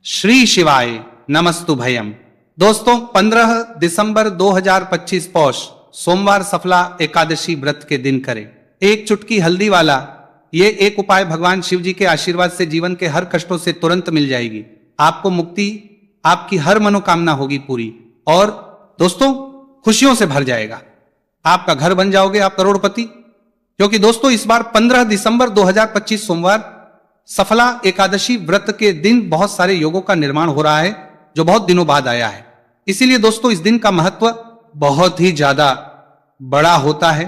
श्री शिवाय नमस्तु भयम। दोस्तों 15 दिसंबर 2025 पौष सोमवार सफला एकादशी व्रत के दिन करें एक चुटकी हल्दी वाला ये एक उपाय भगवान शिव जी के आशीर्वाद से जीवन के हर कष्टों से तुरंत मिल जाएगी। आपको मुक्ति, आपकी हर मनोकामना होगी पूरी और दोस्तों खुशियों से भर जाएगा। आपका घर बन जाओगे आप करोड़पति। क्योंकि दोस्तों इस बार 15 दिसंबर 2025 सोमवार सफला एकादशी व्रत के दिन बहुत सारे योगों का निर्माण हो रहा है जो बहुत दिनों बाद आया है। इसीलिए दोस्तों इस दिन का महत्व बहुत ही ज्यादा बड़ा होता है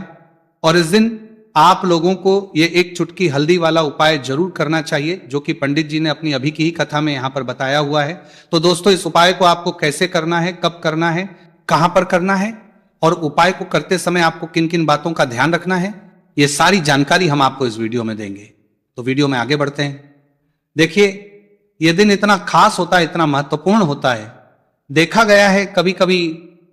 और इस दिन आप लोगों को ये एक चुटकी हल्दी वाला उपाय जरूर करना चाहिए जो कि पंडित जी ने अपनी अभी की ही कथा में यहां पर बताया हुआ है। तो दोस्तों इस उपाय को आपको कैसे करना है, कब करना है, कहां पर करना है और उपाय को करते समय आपको किन किन बातों का ध्यान रखना है, ये सारी जानकारी हम आपको इस वीडियो में देंगे। तो वीडियो में आगे बढ़ते हैं। देखिए यह दिन इतना खास होता है, इतना महत्वपूर्ण होता है। देखा गया है कभी कभी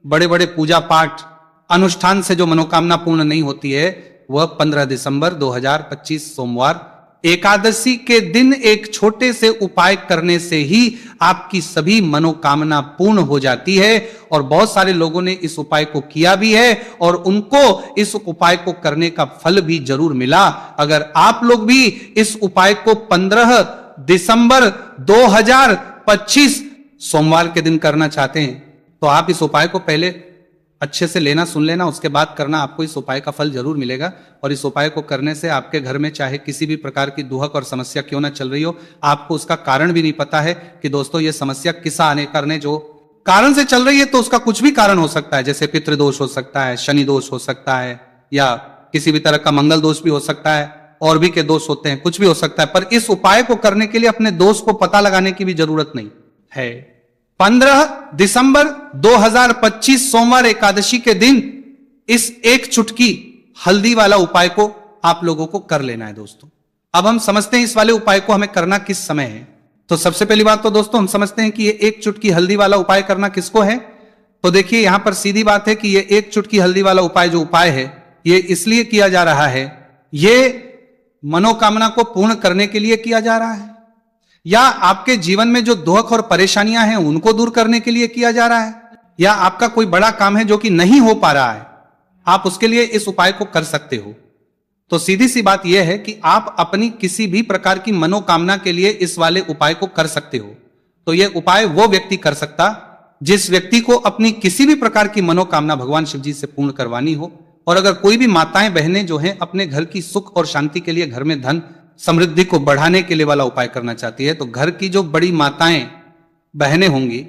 बड़े बड़े पूजा पाठ अनुष्ठान से जो मनोकामना पूर्ण नहीं होती है वह 15 दिसंबर 2025 सोमवार एकादशी के दिन एक छोटे से उपाय करने से ही आपकी सभी मनोकामना पूर्ण हो जाती है। और बहुत सारे लोगों ने इस उपाय को किया भी है और उनको इस उपाय को करने का फल भी जरूर मिला। अगर आप लोग भी इस उपाय को 15 दिसंबर 2025 सोमवार के दिन करना चाहते हैं तो आप इस उपाय को पहले अच्छे से लेना, सुन लेना, उसके बाद करना। आपको इस उपाय का फल जरूर मिलेगा और इस उपाय को करने से आपके घर में चाहे किसी भी प्रकार की दुहक और समस्या क्यों ना चल रही हो, आपको उसका कारण भी नहीं पता है कि दोस्तों ये समस्या किस आने करने जो कारण से चल रही है। तो उसका कुछ भी कारण हो सकता है, जैसे पितृदोष हो सकता है, शनि दोष हो सकता है या किसी भी तरह का मंगल दोष भी हो सकता है, और भी के दोष होते हैं, कुछ भी हो सकता है। पर इस उपाय को करने के लिए अपने दोष को पता लगाने की भी जरूरत नहीं है। 15 दिसंबर 2025 सोमवार एकादशी के दिन इस एक चुटकी हल्दी वाला उपाय को आप लोगों को कर लेना है। दोस्तों अब हम समझते हैं इस वाले उपाय को हमें करना किस समय है। तो सबसे पहली बात तो दोस्तों हम समझते हैं कि ये एक चुटकी हल्दी वाला उपाय करना किसको है। तो देखिए यहां पर सीधी बात है कि ये एक चुटकी हल्दी वाला उपाय जो उपाय है ये इसलिए किया जा रहा है, ये मनोकामना को पूर्ण करने के लिए किया जा रहा है या आपके जीवन में जो दुख और परेशानियां हैं उनको दूर करने के लिए किया जा रहा है या आपका कोई बड़ा काम है जो कि नहीं हो पा रहा है, आप उसके लिए इस उपाय को कर सकते हो। तो सीधी सी बात यह है कि आप अपनी किसी भी प्रकार की मनोकामना के लिए इस वाले उपाय को कर सकते हो। तो यह उपाय वो व्यक्ति कर सकता जिस व्यक्ति को अपनी किसी भी प्रकार की मनोकामना भगवान शिव जी से पूर्ण करवानी हो। और अगर कोई भी माताएं बहनें जो हैं अपने घर की सुख और शांति के लिए, घर में धन समृद्धि को बढ़ाने के लिए वाला उपाय करना चाहती है, तो घर की जो बड़ी माताएं बहनें होंगी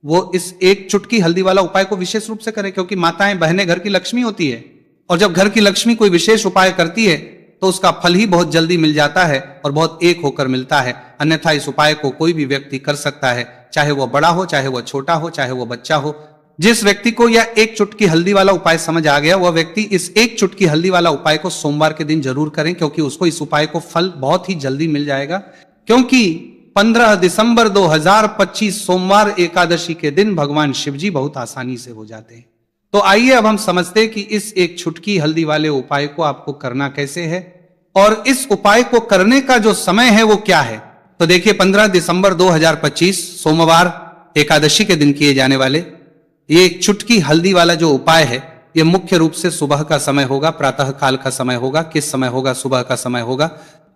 वो इस एक चुटकी हल्दी वाला उपाय को विशेष रूप से करें। क्योंकि माताएं बहनें घर की लक्ष्मी होती है और जब घर की लक्ष्मी कोई विशेष उपाय करती है तो उसका फल ही बहुत जल्दी मिल जाता है और बहुत एक होकर मिलता है। अन्यथा इस उपाय को कोई भी व्यक्ति कर सकता है, चाहे वह बड़ा हो, चाहे वह छोटा हो, चाहे वह बच्चा हो। जिस व्यक्ति को यह एक चुटकी हल्दी वाला उपाय समझ आ गया वह व्यक्ति इस एक चुटकी हल्दी वाला उपाय को सोमवार के दिन जरूर करें, क्योंकि उसको इस उपाय को फल बहुत ही जल्दी मिल जाएगा। क्योंकि 15 दिसंबर 2025 सोमवार एकादशी के दिन भगवान शिव जी बहुत आसानी से हो जाते हैं। तो आइए अब हम समझते हैं कि इस एक चुटकी हल्दी वाले उपाय को आपको करना कैसे है और इस उपाय को करने का जो समय है वो क्या है। तो देखिए 15 दिसंबर 2025 सोमवार एकादशी के दिन किए जाने वाले ये एक चुटकी हल्दी वाला जो उपाय है ये मुख्य रूप से सुबह का समय होगा, प्रातः काल का समय होगा। किस समय होगा? सुबह का समय होगा।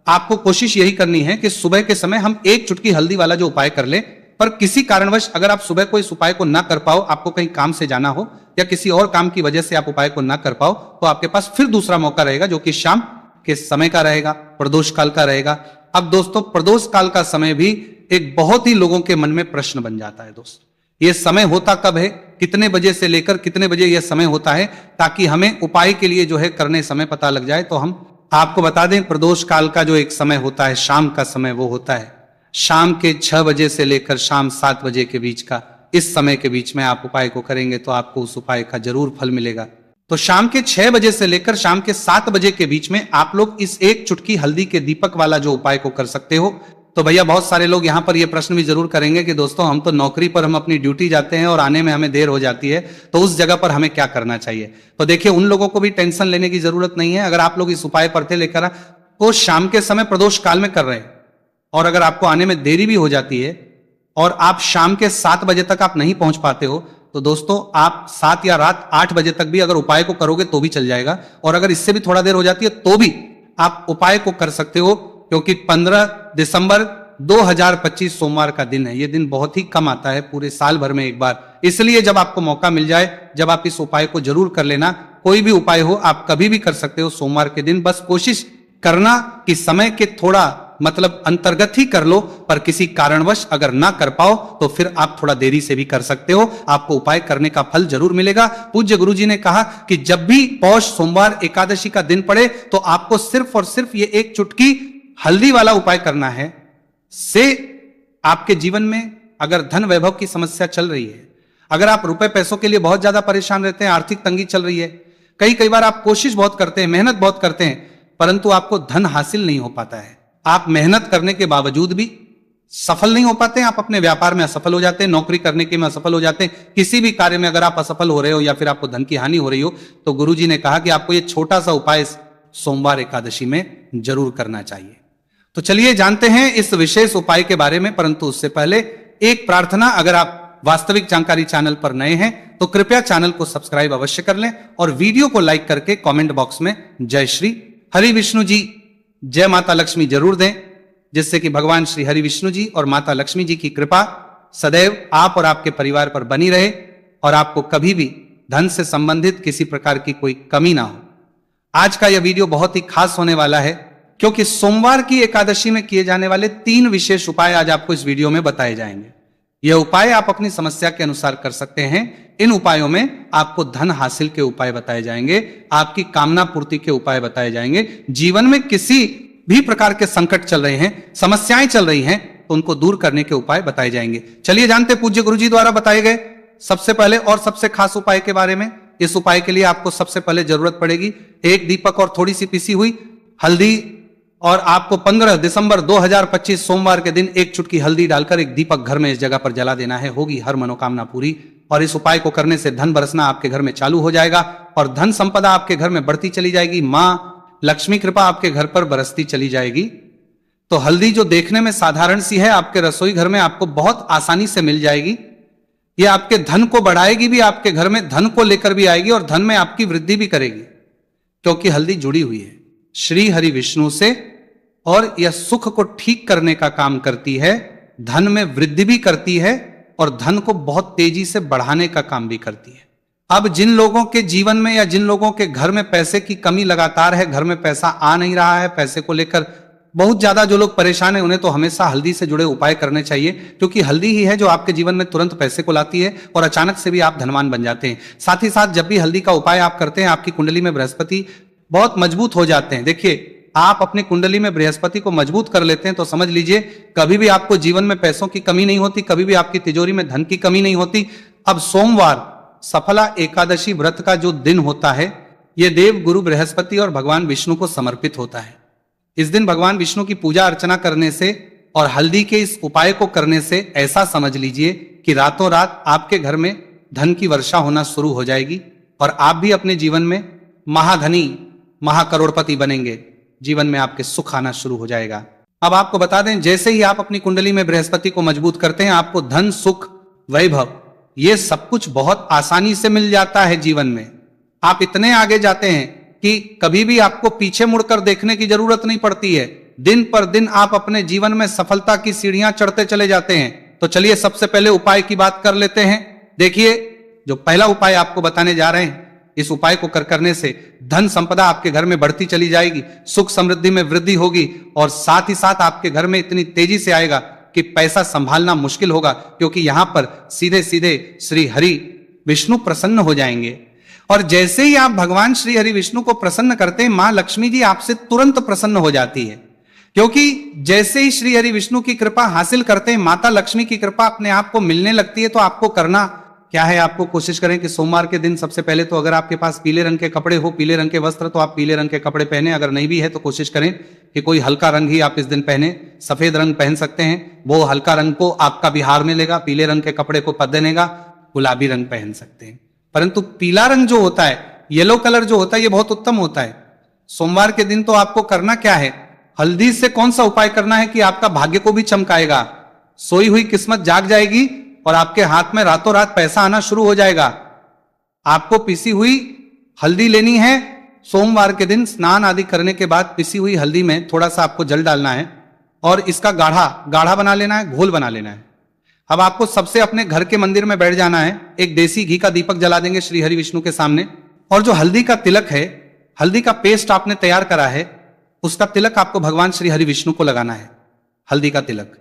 आपको कोशिश यही करनी है कि सुबह के समय हम एक चुटकी हल्दी वाला जो उपाय कर ले। पर किसी कारणवश अगर आप सुबह को इस उपाय को ना कर पाओ, आपको कहीं काम से जाना हो या किसी और काम की वजह से आप उपाय को ना कर पाओ, तो आपके पास फिर दूसरा मौका रहेगा जो कि शाम के समय का रहेगा, प्रदोष काल का रहेगा। अब दोस्तों प्रदोष काल का समय भी एक बहुत ही लोगों के मन में प्रश्न बन जाता है। दोस्तों ये समय होता कब है, कितने बजे से लेकर कितने बजे यह समय होता है, ताकि हमें उपाय के लिए जो है करने समय पता लग जाए। तो हम आपको बता दें प्रदोष काल का जो एक समय होता है, शाम का समय, वो होता है शाम के 6 बजे से लेकर शाम 7 बजे के बीच का। इस समय के बीच में आप उपाय को करेंगे तो आपको उस उपाय का जरूर फल मिलेगा। तो शाम के 6 बजे से लेकर शाम के 7 बजे के बीच में आप लोग इस एक चुटकी हल्दी के दीपक वाला जो उपाय को कर सकते हो। तो भैया बहुत सारे लोग यहां पर ये प्रश्न भी जरूर करेंगे कि दोस्तों हम तो नौकरी पर, हम अपनी ड्यूटी जाते हैं और आने में हमें देर हो जाती है, तो उस जगह पर हमें क्या करना चाहिए। तो देखिए उन लोगों को भी टेंशन लेने की जरूरत नहीं है। अगर आप लोग इस उपाय पर थे लेकर तो शाम के समय प्रदोष काल में कर रहे हैं और अगर आपको आने में देरी भी हो जाती है और आप शाम के 7 बजे तक आप नहीं पहुंच पाते हो, तो दोस्तों आप 7 या रात 8 बजे तक भी अगर उपाय को करोगे तो भी चल जाएगा, और अगर इससे भी थोड़ा देर हो जाती है तो भी आप उपाय को कर सकते हो, क्योंकि 15 दिसंबर 2025 सोमवार का दिन है। यह दिन बहुत ही कम आता है पूरे साल भर में एक बार, इसलिए जब आपको मौका मिल जाए, जब आप इस उपाय को जरूर कर लेना। कोई भी उपाय हो आप कभी भी कर सकते हो सोमवार के दिन, बस कोशिश करना कि समय के थोड़ा मतलब अंतर्गत ही कर लो, पर किसी कारणवश अगर ना कर पाओ तो फिर आप थोड़ा देरी से भी कर सकते हो, आपको उपाय करने का फल जरूर मिलेगा। पूज्य गुरुजी ने कहा कि जब भी पौष सोमवार एकादशी का दिन पड़े तो आपको सिर्फ और सिर्फ ये एक चुटकी हल्दी वाला उपाय करना है। से आपके जीवन में अगर धन वैभव की समस्या चल रही है, अगर आप रुपए पैसों के लिए बहुत ज्यादा परेशान रहते हैं, आर्थिक तंगी चल रही है, कई बार आप कोशिश बहुत करते हैं, मेहनत बहुत करते हैं, परंतु आपको धन हासिल नहीं हो पाता है, आप मेहनत करने के बावजूद भी सफल नहीं हो पाते हैं, आप अपने व्यापार में असफल हो जाते हैं, नौकरी करने के में असफल हो जाते हैं, किसी भी कार्य में अगर आप असफल हो रहे हो या फिर आपको धन की हानि हो रही हो, तो गुरुजी ने कहा कि आपको ये छोटा सा उपाय सोमवार एकादशी में जरूर करना चाहिए। तो चलिए जानते हैं इस विशेष उपाय के बारे में, परंतु उससे पहले एक प्रार्थना, अगर आप वास्तविक जानकारी चैनल पर नए हैं तो कृपया चैनल को सब्सक्राइब अवश्य कर लें और वीडियो को लाइक करके कमेंट बॉक्स में जय श्री हरि विष्णु जी, जय माता लक्ष्मी जरूर दें, जिससे कि भगवान श्री हरि विष्णु जी और माता लक्ष्मी जी की कृपा सदैव आप और आपके परिवार पर बनी रहे और आपको कभी भी धन से संबंधित किसी प्रकार की कोई कमी ना हो। आज का यह वीडियो बहुत ही खास होने वाला है, क्योंकि सोमवार की एकादशी में किए जाने वाले 3 विशेष उपाय आज आपको इस वीडियो में बताए जाएंगे। यह उपाय आप अपनी समस्या के अनुसार कर सकते हैं। इन उपायों में आपको धन हासिल के उपाय बताए जाएंगे, आपकी कामना पूर्ति के उपाय बताए जाएंगे। जीवन में किसी भी प्रकार के संकट चल रहे हैं, समस्याएं चल रही हैं, तो उनको दूर करने के उपाय बताए जाएंगे। चलिए जानते पूज्य गुरुजी द्वारा बताए गए सबसे पहले और सबसे खास उपाय के बारे में। इस उपाय के लिए आपको सबसे पहले जरूरत पड़ेगी 1 दीपक और थोड़ी सी पिसी हुई हल्दी, और आपको 15 दिसंबर 2025 सोमवार के दिन 1 चुटकी हल्दी डालकर एक दीपक घर में इस जगह पर जला देना है। होगी हर मनोकामना पूरी, और इस उपाय को करने से धन बरसना आपके घर में चालू हो जाएगा और धन संपदा आपके घर में बढ़ती चली जाएगी, मां लक्ष्मी कृपा आपके घर पर बरसती चली जाएगी। तो हल्दी जो देखने में साधारण सी है, आपके रसोई घर में आपको बहुत आसानी से मिल जाएगी। यह आपके धन को बढ़ाएगी भी, आपके घर में धन को लेकर भी आएगी और धन में आपकी वृद्धि भी करेगी, क्योंकि हल्दी जुड़ी हुई है श्री हरि विष्णु से, और यह सुख को ठीक करने का काम करती है, धन में वृद्धि भी करती है और धन को बहुत तेजी से बढ़ाने का काम भी करती है। अब जिन लोगों के जीवन में या जिन लोगों के घर में पैसे की कमी लगातार है, घर में पैसा आ नहीं रहा है, पैसे को लेकर बहुत ज्यादा जो लोग परेशान है, उन्हें तो हमेशा हल्दी से जुड़े उपाय करने चाहिए, क्योंकि हल्दी ही है जो आपके जीवन में तुरंत पैसे को लाती है और अचानक से भी आप धनवान बन जाते हैं। साथ ही साथ जब भी हल्दी का उपाय आप करते हैं, आपकी कुंडली में बृहस्पति बहुत मजबूत हो जाते हैं। देखिए, आप अपनी कुंडली में बृहस्पति को मजबूत कर लेते हैं तो समझ लीजिए कभी भी आपको जीवन में पैसों की कमी नहीं होती, कभी भी आपकी तिजोरी में धन की कमी नहीं होती। अब सोमवार सफला एकादशी व्रत का जो दिन होता है, यह देव गुरु बृहस्पति और भगवान विष्णु को समर्पित होता है। इस दिन भगवान विष्णु की पूजा अर्चना करने से और हल्दी के इस उपाय को करने से ऐसा समझ लीजिए कि रातों रात आपके घर में धन की वर्षा होना शुरू हो जाएगी और आप भी अपने जीवन में महाधनी महाकरोड़पति बनेंगे, जीवन में आपके सुख आना शुरू हो जाएगा। अब आपको बता दें, जैसे ही आप अपनी कुंडली में बृहस्पति को मजबूत करते हैं, आपको धन सुख वैभव ये सब कुछ बहुत आसानी से मिल जाता है। जीवन में आप इतने आगे जाते हैं कि कभी भी आपको पीछे मुड़कर देखने की जरूरत नहीं पड़ती है। दिन पर दिन आप अपने जीवन में सफलता की सीढ़ियां चढ़ते चले जाते हैं। तो चलिए सबसे पहले उपाय की बात कर लेते हैं। देखिए, जो पहला उपाय आपको बताने जा रहे हैं, इस उपाय को करने से धन संपदा आपके घर में बढ़ती चली जाएगी, सुख समृद्धि में वृद्धि होगी और साथ ही साथ आपके घर में इतनी तेजी से आएगा कि पैसा संभालना मुश्किल होगा, क्योंकि यहां पर सीधे सीधे श्री हरि विष्णु प्रसन्न हो जाएंगे। और जैसे ही आप भगवान श्री हरि विष्णु को प्रसन्न करते हैं, मां लक्ष्मी जी आपसे तुरंत प्रसन्न हो जाती है, क्योंकि जैसे ही श्री हरि विष्णु की कृपा हासिल करते हैं, माता लक्ष्मी की कृपा अपने आप को मिलने लगती है। तो आपको करना क्या है, आपको कोशिश करें कि सोमवार के दिन सबसे पहले तो अगर आपके पास पीले रंग के कपड़े हो, पीले रंग के वस्त्र, तो आप पीले रंग के कपड़े पहने। अगर नहीं भी है तो कोशिश करें कि कोई हल्का रंग ही आप इस दिन पहने। सफेद रंग पहन सकते हैं, वो हल्का रंग को आपका बिहार में लेगा। पीले रंग के कपड़े को पद देगा, गुलाबी रंग पहन सकते हैं। परंतु पीला रंग जो होता है, येलो कलर जो होता है, ये बहुत उत्तम होता है। सोमवार के दिन तो आपको करना क्या है, हल्दी से कौन सा उपाय करना है कि आपका भाग्य को भी चमकाएगा। सोई हुई किस्मत जाग जाएगी और आपके हाथ में रातों रात पैसा आना शुरू हो जाएगा। आपको पिसी हुई हल्दी लेनी है। सोमवार के दिन स्नान आदि करने के बाद पिसी हुई हल्दी में थोड़ा सा आपको जल डालना है और इसका गाढ़ा गाढ़ा बना लेना है, घोल बना लेना है। अब आपको सबसे अपने घर के मंदिर में बैठ जाना है, एक देसी घी का दीपक जला देंगे श्री हरि विष्णु के सामने, और जो हल्दी का तिलक है, हल्दी का पेस्ट आपने तैयार करा है, उसका तिलक आपको भगवान श्री हरि विष्णु को लगाना है, हल्दी का तिलक।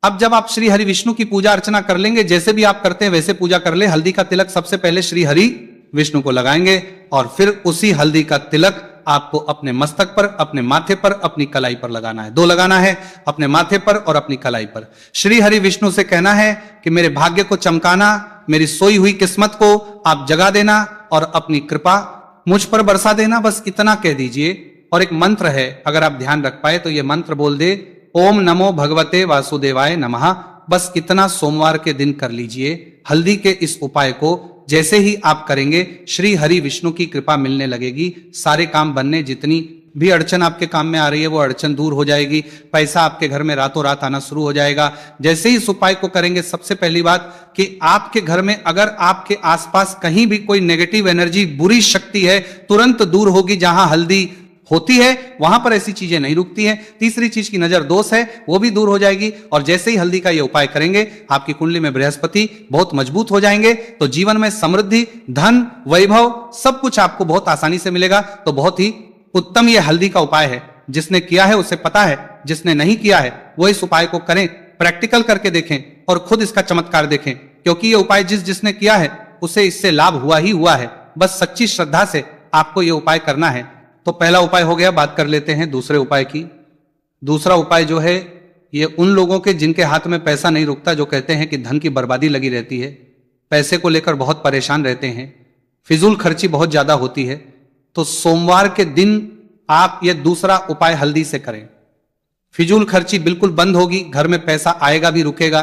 अब जब आप श्री हरि विष्णु की पूजा अर्चना कर लेंगे, जैसे भी आप करते हैं वैसे पूजा कर ले, हल्दी का तिलक सबसे पहले श्री हरि विष्णु को लगाएंगे और फिर उसी हल्दी का तिलक आपको अपने मस्तक पर, अपने माथे पर, अपनी कलाई पर लगाना है। दो लगाना है, अपने माथे पर और अपनी कलाई पर। श्री हरि विष्णु से कहना है कि मेरे भाग्य को चमकाना, मेरी सोई हुई किस्मत को आप जगा देना और अपनी कृपा मुझ पर बरसा देना, बस इतना कह दीजिए। और एक मंत्र है, अगर आप ध्यान रख पाए तो ये मंत्र बोल दे, ओम नमो भगवते वासुदेवाय नमः। बस इतना सोमवार के दिन कर लीजिए। हल्दी के इस उपाय को जैसे ही आप करेंगे, श्री हरि विष्णु की कृपा मिलने लगेगी, सारे काम बनने, जितनी भी अड़चन आपके काम में आ रही है वो अड़चन दूर हो जाएगी, पैसा आपके घर में रातों रात आना शुरू हो जाएगा। जैसे ही इस उपाय को करेंगे, सबसे पहली बात कि आपके घर में अगर आपके आसपास कहीं भी कोई नेगेटिव एनर्जी, बुरी शक्ति है, तुरंत दूर होगी। जहां हल्दी होती है वहां पर ऐसी चीजें नहीं रुकती हैं। तीसरी चीज की नजर दोष है, वो भी दूर हो जाएगी। और जैसे ही हल्दी का ये उपाय करेंगे, आपकी कुंडली में बृहस्पति बहुत मजबूत हो जाएंगे, तो जीवन में समृद्धि, धन, वैभव सब कुछ आपको बहुत आसानी से मिलेगा। तो बहुत ही उत्तम ये हल्दी का उपाय है। जिसने किया है उसे पता है, जिसने नहीं किया है वो इस उपाय को करें, प्रैक्टिकल करके देखें और खुद इसका चमत्कार देखें, क्योंकि ये उपाय जिसने किया है उसे इससे लाभ हुआ ही हुआ है। बस सच्ची श्रद्धा से आपको ये उपाय करना है। तो पहला उपाय हो गया, बात कर लेते हैं दूसरे उपाय की। दूसरा उपाय जो है, ये उन लोगों के जिनके हाथ में पैसा नहीं रुकता, जो कहते हैं कि धन की बर्बादी लगी रहती है, पैसे को लेकर बहुत परेशान रहते हैं, फिजूल खर्ची बहुत ज्यादा होती है, तो सोमवार के दिन आप ये दूसरा उपाय हल्दी से करें। फिजूल खर्ची बिल्कुल बंद होगी, घर में पैसा आएगा भी, रुकेगा,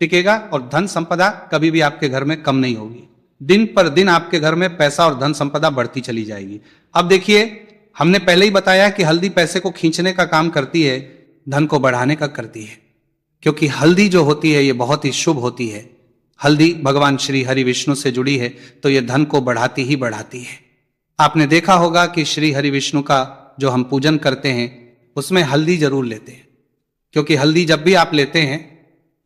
टिकेगा, और धन संपदा कभी भी आपके घर में कम नहीं होगी। दिन पर दिन आपके घर में पैसा और धन संपदा बढ़ती चली जाएगी। अब देखिए, हमने पहले ही बताया कि हल्दी पैसे को खींचने का काम करती है, धन को बढ़ाने का करती है, क्योंकि हल्दी जो होती है ये बहुत ही शुभ होती है। हल्दी भगवान श्री हरि विष्णु से जुड़ी है, तो ये धन को बढ़ाती ही बढ़ाती है। आपने देखा होगा कि श्री हरि विष्णु का जो हम पूजन करते हैं उसमें हल्दी जरूर लेते हैं, क्योंकि हल्दी जब भी आप लेते हैं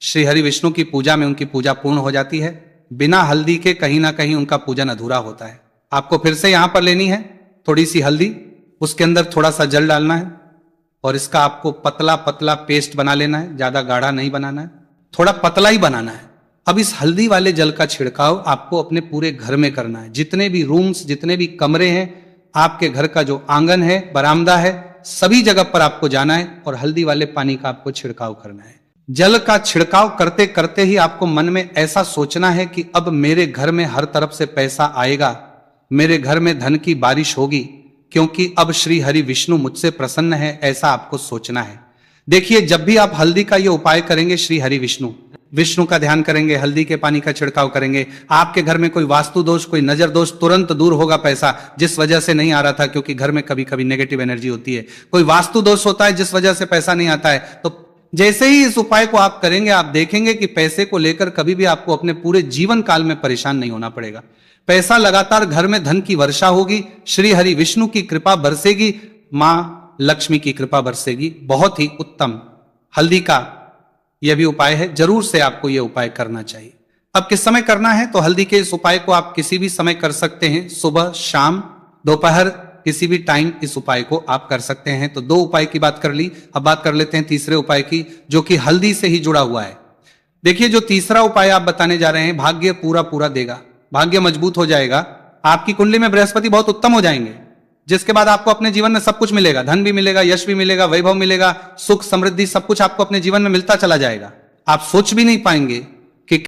श्री हरि विष्णु की पूजा में उनकी पूजा पूर्ण हो जाती है। बिना हल्दी के कहीं ना कहीं उनका पूजन अधूरा होता है। आपको फिर से यहां पर लेनी है थोड़ी सी हल्दी, उसके अंदर थोड़ा सा जल डालना है और इसका आपको पतला पतला पेस्ट बना लेना है, ज्यादा गाढ़ा नहीं बनाना है, थोड़ा पतला ही बनाना है। अब इस हल्दी वाले जल का छिड़काव आपको अपने पूरे घर में करना है। जितने भी रूम्स, जितने भी कमरे हैं, आपके घर का जो आंगन है, बरामदा है, सभी जगह पर आपको जाना है और हल्दी वाले पानी का आपको छिड़काव करना है। जल का छिड़काव करते करते ही आपको मन में ऐसा सोचना है कि अब मेरे घर में हर तरफ से पैसा आएगा, मेरे घर में धन की बारिश होगी, क्योंकि अब श्री हरि विष्णु मुझसे प्रसन्न है, ऐसा आपको सोचना है। देखिए, जब भी आप हल्दी का ये उपाय करेंगे, श्री हरि विष्णु का ध्यान करेंगे, हल्दी के पानी का छिड़काव करेंगे, आपके घर में कोई वास्तु दोष, कोई नजर दोष तुरंत दूर होगा। पैसा जिस वजह से नहीं आ रहा था, क्योंकि घर में कभी कभी नेगेटिव एनर्जी होती है, कोई वास्तु दोष होता है जिस वजह से पैसा नहीं आता है, तो जैसे ही इस उपाय को आप करेंगे, आप देखेंगे कि पैसे को लेकर कभी भी आपको अपने पूरे जीवन काल में परेशान नहीं होना पड़ेगा। पैसा लगातार घर में धन की वर्षा होगी, श्री हरि विष्णु की कृपा बरसेगी, मां लक्ष्मी की कृपा बरसेगी। बहुत ही उत्तम हल्दी का यह भी उपाय है, जरूर से आपको यह उपाय करना चाहिए। अब किस समय करना है, तो हल्दी के इस उपाय को आप किसी भी समय कर सकते हैं, सुबह, शाम, दोपहर, किसी भी टाइम इस उपाय को आप कर सकते हैं। तो दो उपाय की बात कर ली, अब बात कर लेते हैं तीसरे उपाय की, जो कि हल्दी से ही जुड़ा हुआ है। देखिए, जो तीसरा उपाय आप बताने जा रहे हैं, भाग्य पूरा पूरा देगा, भाग्य मजबूत हो जाएगा, आपकी कुंडली में बृहस्पति बहुत उत्तम हो जाएंगे, जिसके बाद आपको अपने जीवन में सब कुछ मिलेगा, धन भी मिलेगा, यश भी मिलेगा, वैभव मिलेगा, सुख समृद्धि सब कुछ आपको अपने जीवन में मिलता चला जाएगा। आप सोच भी नहीं पाएंगे